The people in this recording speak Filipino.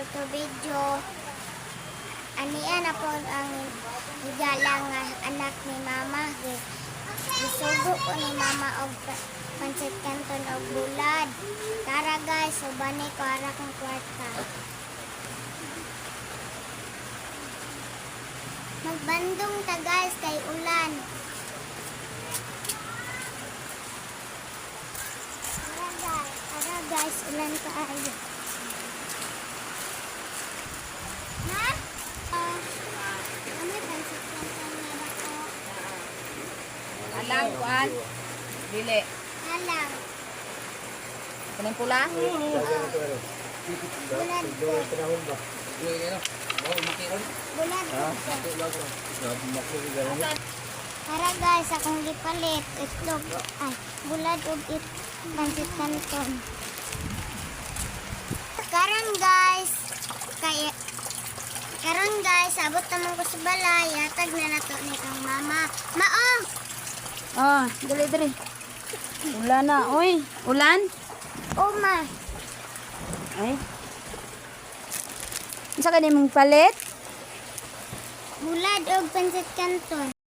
for to video. Aniya na po ang higalang anak ni mama. Isugo ko ni mama og pancit canton og bulad. Tara guys, subani ko ara kong kwarta. Magbandong ta guys kay ulan. Tara guys, ulan pa ayo. Ha? Ano pancit canton na ako? Alang, kuan. Dili. Alang. Kaning pula? Bulad ko. Bulad ko. Tara guys, akong gipalit. Itlog. Ay, bulad o pancit canton. Karon guys, abot naman ko sa balay. Yatag na nato ni kang mama. Maong! Oh, dali. Ulan na. Uy, ulan? Uma. Ay. Unsa ka mong palit? Bulad o pancit canton.